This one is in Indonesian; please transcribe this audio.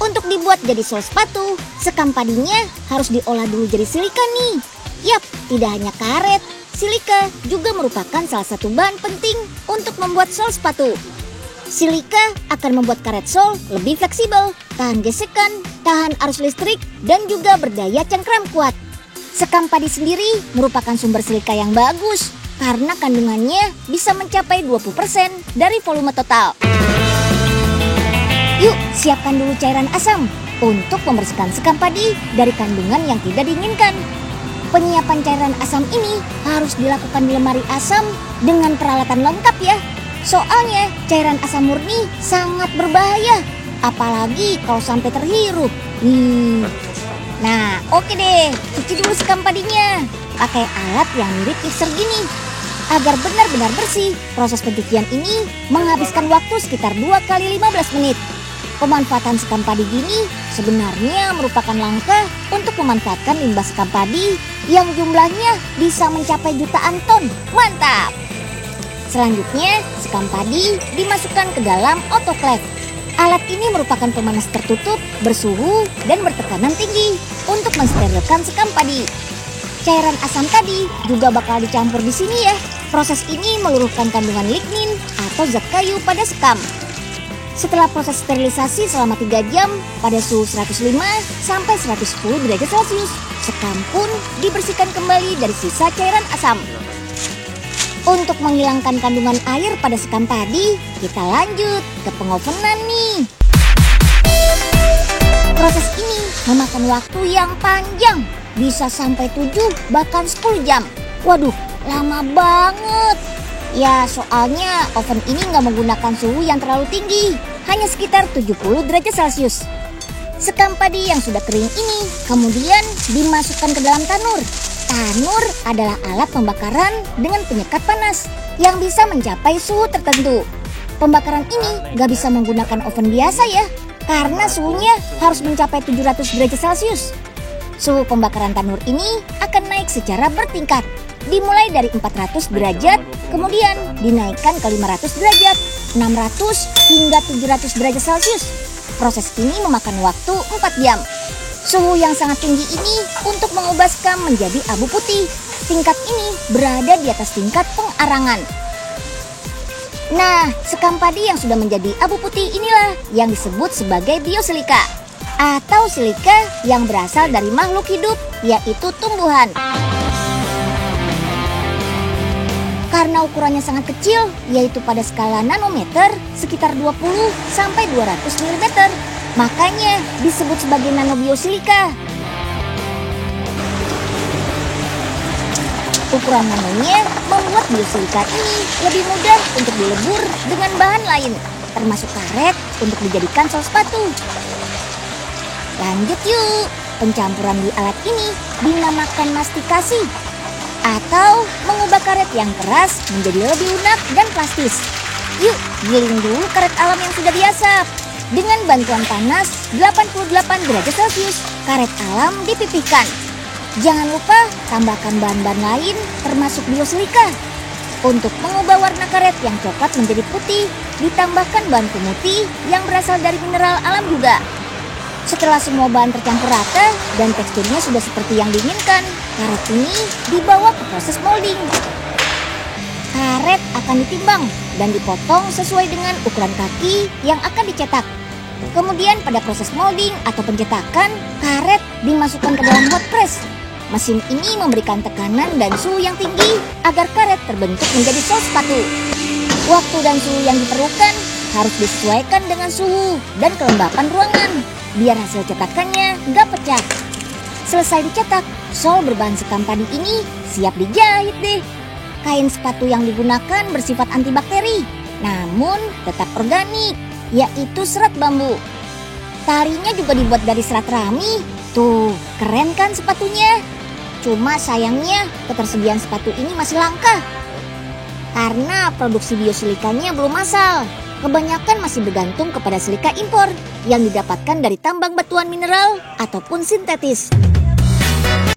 Untuk dibuat jadi sol sepatu, sekam padinya harus diolah dulu jadi silika nih. Yap, tidak hanya karet, silika juga merupakan salah satu bahan penting untuk membuat sol sepatu. Silika akan membuat karet sol lebih fleksibel, tahan gesekan, tahan arus listrik, dan juga berdaya cengkram kuat. Sekam padi sendiri merupakan sumber silika yang bagus karena kandungannya bisa mencapai 20% dari volume total. Yuk, siapkan dulu cairan asam untuk membersihkan sekam padi dari kandungan yang tidak diinginkan. Penyiapan cairan asam ini harus dilakukan di lemari asam dengan peralatan lengkap ya. Soalnya cairan asam murni sangat berbahaya, apalagi kalau sampai terhirup. Nah, oke deh, cuci dulu sekam padinya. Pakai alat yang mirip mixer gini. Agar benar-benar bersih, proses pencucian ini menghabiskan waktu sekitar 2 kali 15 menit. Pemanfaatan sekam padi gini sebenarnya merupakan langkah untuk memanfaatkan limbah sekam padi yang jumlahnya bisa mencapai jutaan ton. Mantap! Selanjutnya, sekam padi dimasukkan ke dalam autoclave. Alat ini merupakan pemanas tertutup, bersuhu, dan bertekanan tinggi untuk mensterilkan sekam padi. Cairan asam tadi juga bakal dicampur di sini ya. Proses ini meluruhkan kandungan lignin atau zat kayu pada sekam. Setelah proses sterilisasi selama 3 jam pada suhu 105 sampai 110 derajat Celcius, sekam pun dibersihkan kembali dari sisa cairan asam. Untuk menghilangkan kandungan air pada sekam padi, kita lanjut ke pengovenan nih. Proses ini memakan waktu yang panjang, bisa sampai 7 bahkan 10 jam. Waduh, lama banget. Ya, soalnya oven ini nggak menggunakan suhu yang terlalu tinggi, hanya sekitar 70 derajat Celcius. Sekam padi yang sudah kering ini kemudian dimasukkan ke dalam tanur. Tanur adalah alat pembakaran dengan penyekat panas yang bisa mencapai suhu tertentu. Pembakaran ini nggak bisa menggunakan oven biasa ya, karena suhunya harus mencapai 700 derajat Celcius. Suhu pembakaran tanur ini akan naik secara bertingkat. Dimulai dari 400 derajat, kemudian dinaikkan ke 500 derajat, 600 hingga 700 derajat Celcius. Proses ini memakan waktu 4 jam. Suhu yang sangat tinggi ini untuk mengubah sekam menjadi abu putih. Tingkat ini berada di atas tingkat pengarangan. Nah, sekam padi yang sudah menjadi abu putih inilah yang disebut sebagai biosilika, atau silika yang berasal dari makhluk hidup, yaitu tumbuhan. Karena ukurannya sangat kecil, yaitu pada skala nanometer sekitar 20 sampai 200 mm, makanya disebut sebagai nanobiosilika. Ukuran nanonya membuat biosilika ini lebih mudah untuk dilebur dengan bahan lain, termasuk karet untuk dijadikan sol sepatu. Lanjut yuk, pencampuran di alat ini dinamakan mastikasi, atau mengubah karet yang keras menjadi lebih lunak dan plastis. Yuk, giling dulu karet alam yang sudah diasap. Dengan bantuan panas 88 derajat Celcius, karet alam dipipihkan. Jangan lupa tambahkan bahan-bahan lain termasuk biosilika. Untuk mengubah warna karet yang coklat menjadi putih, ditambahkan bahan pemutih yang berasal dari mineral alam juga. Setelah semua bahan tercampur rata dan teksturnya sudah seperti yang diinginkan, karet ini dibawa ke proses molding. Karet akan ditimbang dan dipotong sesuai dengan ukuran kaki yang akan dicetak. Kemudian pada proses molding atau pencetakan, karet dimasukkan ke dalam hot press. Mesin ini memberikan tekanan dan suhu yang tinggi agar karet terbentuk menjadi sol sepatu. Waktu dan suhu yang diperlukan harus disesuaikan dengan suhu dan kelembapan ruangan, biar hasil cetakannya nggak pecah. Selesai dicetak, sol berbahan sekam padi ini siap dijahit deh. Kain sepatu yang digunakan bersifat antibakteri, namun tetap organik, yaitu serat bambu. Talinya juga dibuat dari serat rami. Tuh, keren kan sepatunya? Cuma sayangnya ketersediaan sepatu ini masih langka, karena produksi biosilikanya belum massal. Kebanyakan masih bergantung kepada silika impor yang didapatkan dari tambang batuan mineral ataupun sintetis.